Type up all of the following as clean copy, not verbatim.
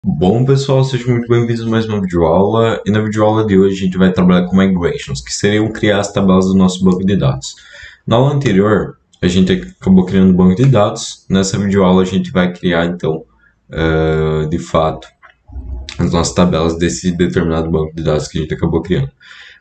Bom, pessoal, sejam muito bem-vindos a mais uma videoaula. E na videoaula de hoje a gente vai trabalhar com migrations, que seriam criar as tabelas do nosso banco de dados. Na aula anterior, a gente acabou criando o banco de dados. Nessa videoaula a gente vai criar, então, de fato, as nossas tabelas desse determinado banco de dados que a gente acabou criando.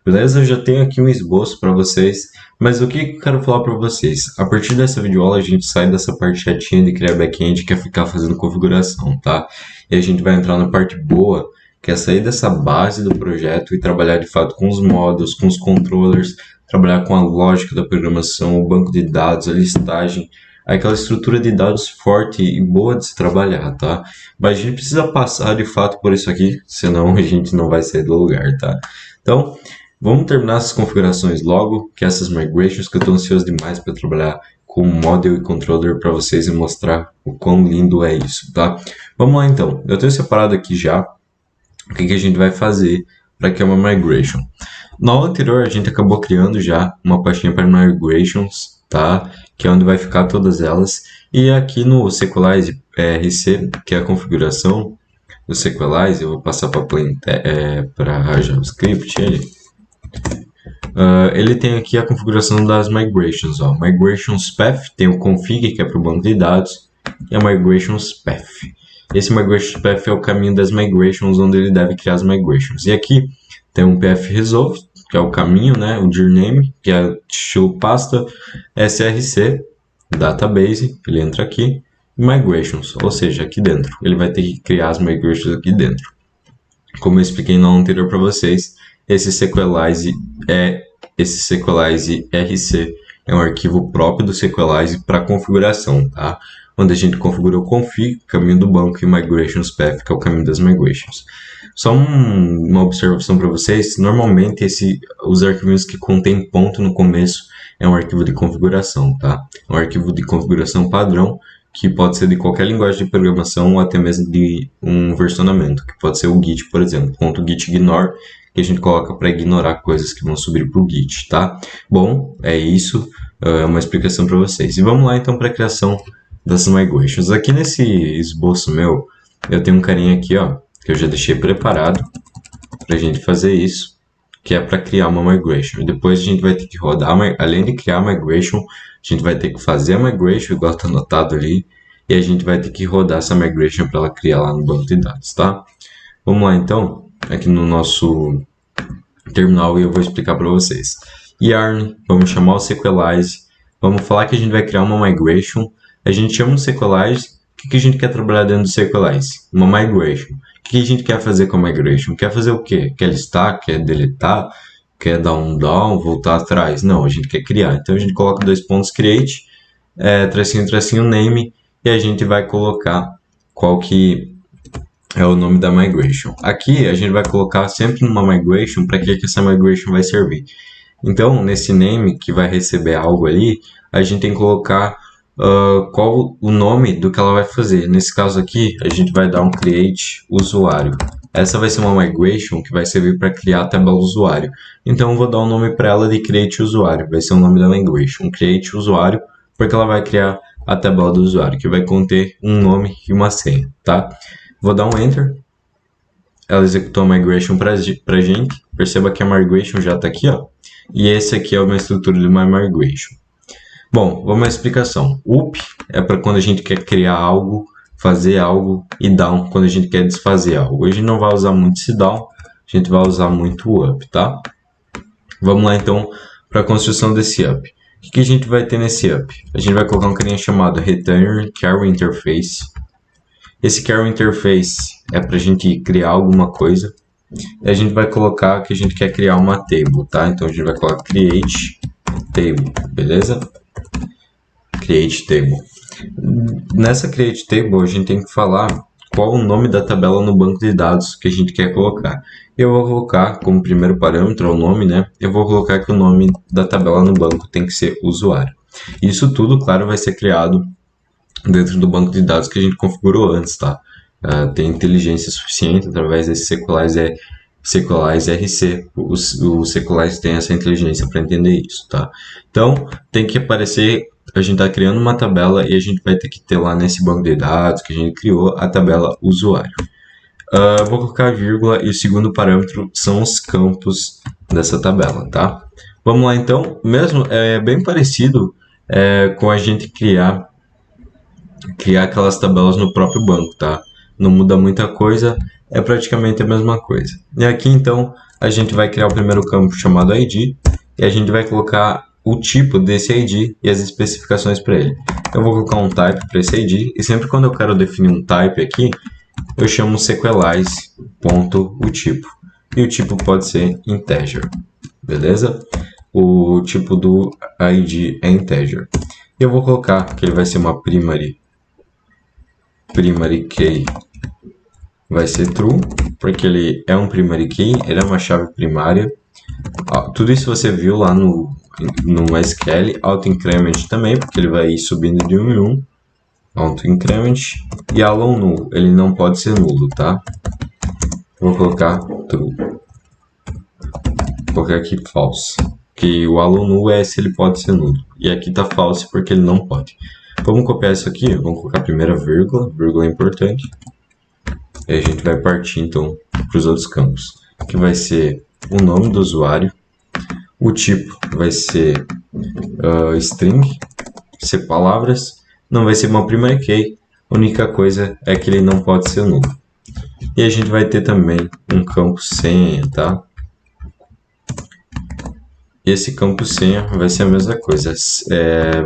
Beleza? Eu já tenho aqui um esboço para vocês, mas o que eu quero falar para vocês? A partir dessa videoaula a gente sai dessa parte chatinha de criar back-end, que é ficar fazendo configuração, tá? E a gente vai entrar na parte boa, que é sair dessa base do projeto e trabalhar de fato com os módulos, com os controllers, trabalhar com a lógica da programação, o banco de dados, a listagem, aquela estrutura de dados forte e boa de se trabalhar, tá? Mas a gente precisa passar de fato por isso aqui, senão a gente não vai sair do lugar, tá? Então, vamos terminar essas configurações logo, que essas migrations que eu estou ansioso demais para trabalhar com model e controller para vocês e mostrar o quão lindo é isso, tá? Vamos lá então. Eu tenho separado aqui já o que a gente vai fazer para criar uma migration. Na aula anterior a gente acabou criando já uma pastinha para migrations, tá? Que é onde vai ficar todas elas. E aqui no Sequelize RC, que é a configuração do Sequelize, eu vou passar para JavaScript ele tem aqui a configuração das migrations, ó. Migrations Path, tem o config, que é para o banco de dados, e a migrations Path. Esse migrations Path é o caminho das migrations, onde ele deve criar as migrations. E aqui tem um path resolve, que é o caminho, né? O dir name, que é estilo pasta, src, database, ele entra aqui, e migrations, ou seja, aqui dentro. Ele vai ter que criar as migrations aqui dentro. Como eu expliquei na aula anterior para vocês, esse Sequelize RC é um arquivo próprio do Sequelize para configuração, tá? Onde a gente configura o config, caminho do banco, e migrations path, que é o caminho das migrations. Só uma observação para vocês, normalmente os arquivos que contêm ponto no começo é um arquivo de configuração, tá? É um arquivo de configuração padrão, que pode ser de qualquer linguagem de programação ou até mesmo de um versionamento, que pode ser o Git, por exemplo, .git ignore, que a gente coloca para ignorar coisas que vão subir para o Git, tá? Bom, é isso, é uma explicação para vocês. E vamos lá então para a criação das migrations. Aqui nesse esboço meu, eu tenho um carinha aqui, ó, que eu já deixei preparado para a gente fazer isso, que é para criar uma migration. E depois a gente vai ter que rodar, além de criar a migration, a gente vai ter que fazer a migration, igual está anotado ali, e a gente vai ter que rodar essa migration para ela criar lá no banco de dados, tá? Vamos lá então, aqui no nosso terminal, e eu vou explicar para vocês. Yarn, vamos chamar o Sequelize, vamos falar que a gente vai criar uma migration, a gente chama o Sequelize, o que a gente quer trabalhar dentro do Sequelize? Uma migration. O que a gente quer fazer com a migration? Quer fazer o quê? Quer listar? Quer deletar? Quer dar um down? Voltar atrás? Não, a gente quer criar. Então a gente coloca dois pontos create, tracinho, name, e a gente vai colocar qual que é o nome da migration. Aqui a gente vai colocar sempre numa migration para que essa migration vai servir. Então, nesse name que vai receber algo ali, a gente tem que colocar qual o nome do que ela vai fazer. Nesse caso aqui, a gente vai dar um create usuário. Essa vai ser uma migration que vai servir para criar a tabela usuário. Então, eu vou dar um nome para ela de create usuário. Vai ser o nome da migration, create usuário, porque ela vai criar a tabela do usuário, que vai conter um nome e uma senha, tá? Vou dar um enter. Ela executou a migration para a gente. Perceba que a migration já está aqui, ó. E esse aqui é uma estrutura de uma migration. Bom, vamos à explicação. Up é para quando a gente quer criar algo, fazer algo, e down quando a gente quer desfazer algo. Hoje não vai usar muito esse down, a gente vai usar muito o up, tá? Vamos lá então para a construção desse up. O que a gente vai ter nesse up? A gente vai colocar um carinha chamado return carry interface. Esse carry interface é para a gente criar alguma coisa. E a gente vai colocar que a gente quer criar uma table, tá? Então a gente vai colocar create table, beleza? Create table. Nessa create table a gente tem que falar qual o nome da tabela no banco de dados que a gente quer colocar. Eu vou colocar como primeiro parâmetro o nome, né? Eu vou colocar que o nome da tabela no banco tem que ser usuário. Isso tudo, claro, vai ser criado dentro do banco de dados que a gente configurou antes, tá? Tem inteligência suficiente através desse Sequelize RC. O Sequelize tem essa inteligência para entender isso, tá? Então, tem que aparecer, a gente está criando uma tabela e a gente vai ter que ter lá nesse banco de dados que a gente criou a tabela usuário. Eu vou colocar vírgula e o segundo parâmetro são os campos dessa tabela, tá? Vamos lá então, mesmo é bem parecido com a gente criar aquelas tabelas no próprio banco, tá? Não muda muita coisa, é praticamente a mesma coisa. E aqui então a gente vai criar o primeiro campo chamado ID e a gente vai colocar o tipo desse ID e as especificações para ele. Eu vou colocar um type para esse ID e sempre quando eu quero definir um type aqui, eu chamo sequelize.oTipo. E o tipo pode ser integer, beleza? O tipo do ID é integer. Eu vou colocar que ele vai ser uma primary key, vai ser true, porque ele é um primary key, ele é uma chave primária. Tudo isso você viu lá no SQL, auto-increment também, porque ele vai ir subindo de 1 em 1. Auto-increment e allow null, ele não pode ser nulo, tá? Vou colocar true. Vou colocar aqui false, que o allow null é se ele pode ser nulo. E aqui tá false porque ele não pode. Vamos copiar isso aqui, vamos colocar a primeira vírgula é importante. E a gente vai partir então para os outros campos, que vai ser o nome do usuário, o tipo vai ser string, ser palavras, não vai ser uma primary key, a única coisa é que ele não pode ser nulo. E a gente vai ter também um campo senha, tá? Esse campo senha vai ser a mesma coisa,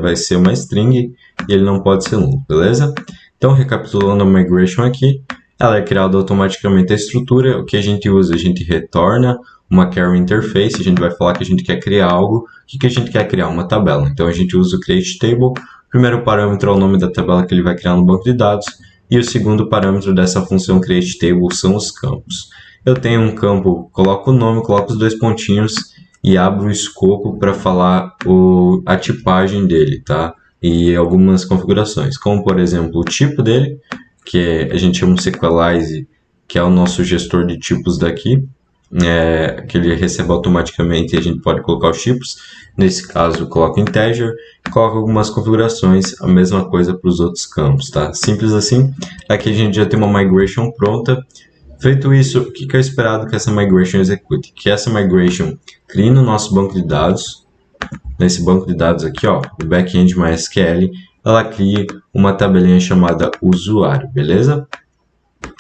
vai ser uma string e ele não pode ser nulo, beleza? Então, recapitulando a migration aqui, ela é criada automaticamente a estrutura, o que a gente usa? A gente retorna uma query interface, a gente vai falar que a gente quer criar algo, o que a gente quer criar? Uma tabela. Então, a gente usa o create table, o primeiro parâmetro é o nome da tabela que ele vai criar no banco de dados, e o segundo parâmetro dessa função create table são os campos. Eu tenho um campo, coloco o nome, coloco os dois pontinhos, e abro o escopo para falar a tipagem dele, tá? E algumas configurações, como por exemplo o tipo dele, que a gente chama de sequelize, que é o nosso gestor de tipos daqui, que ele recebe automaticamente e a gente pode colocar os tipos. Nesse caso, coloco integer, coloco algumas configurações, a mesma coisa para os outros campos, tá? Simples assim. Aqui a gente já tem uma migration pronta. Feito isso, o que é esperado que essa migration execute? Que essa migration crie no nosso banco de dados, nesse banco de dados aqui, ó, o backend MySQL, ela cria uma tabelinha chamada usuário, beleza?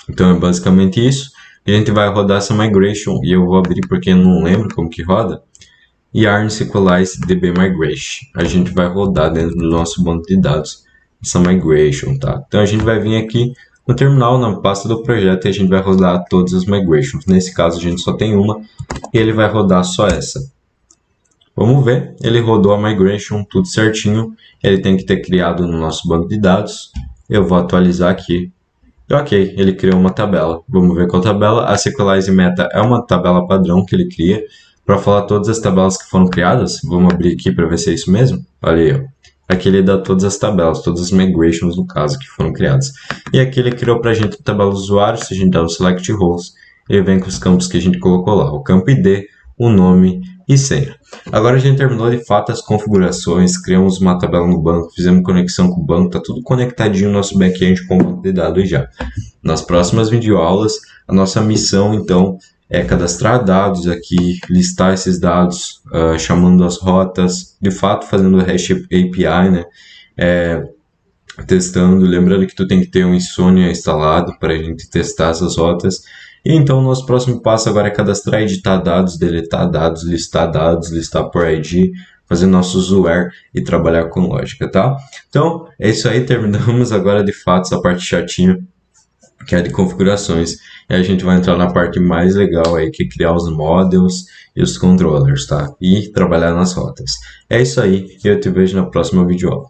Então é basicamente isso. A gente vai rodar essa migration e eu vou abrir porque eu não lembro como que roda. Yarn Sequelize DB Migration. A gente vai rodar dentro do nosso banco de dados essa migration, tá? Então a gente vai vir aqui no terminal, na pasta do projeto, e a gente vai rodar todas as migrations. Nesse caso, a gente só tem uma, e ele vai rodar só essa. Vamos ver, ele rodou a migration, tudo certinho. Ele tem que ter criado no nosso banco de dados. Eu vou atualizar aqui. E ok, ele criou uma tabela. Vamos ver qual tabela. A Sequelize Meta é uma tabela padrão que ele cria para falar todas as tabelas que foram criadas. Vamos abrir aqui para ver se é isso mesmo. Olha aí, ó. Aqui ele dá todas as tabelas, todas as migrations no caso que foram criadas. E aqui ele criou para a gente a tabela do usuário, se a gente dá o select roles, ele vem com os campos que a gente colocou lá, o campo ID, o nome e senha. Agora a gente terminou de fato as configurações, criamos uma tabela no banco, fizemos conexão com o banco, está tudo conectadinho no nosso back-end com o banco de dados já. Nas próximas videoaulas, a nossa missão então é cadastrar dados aqui, listar esses dados, chamando as rotas, de fato fazendo o REST API, né? Testando, lembrando que tu tem que ter um Insomnia instalado para a gente testar essas rotas. E então o nosso próximo passo agora é cadastrar, editar dados, deletar dados, listar por ID, fazer nossos where e trabalhar com lógica, tá? Então é isso aí, terminamos agora de fato essa parte chatinha, que é de configurações, e a gente vai entrar na parte mais legal aí, que é criar os models e os controllers, tá? E trabalhar nas rotas. É isso aí, eu te vejo na próxima videoaula.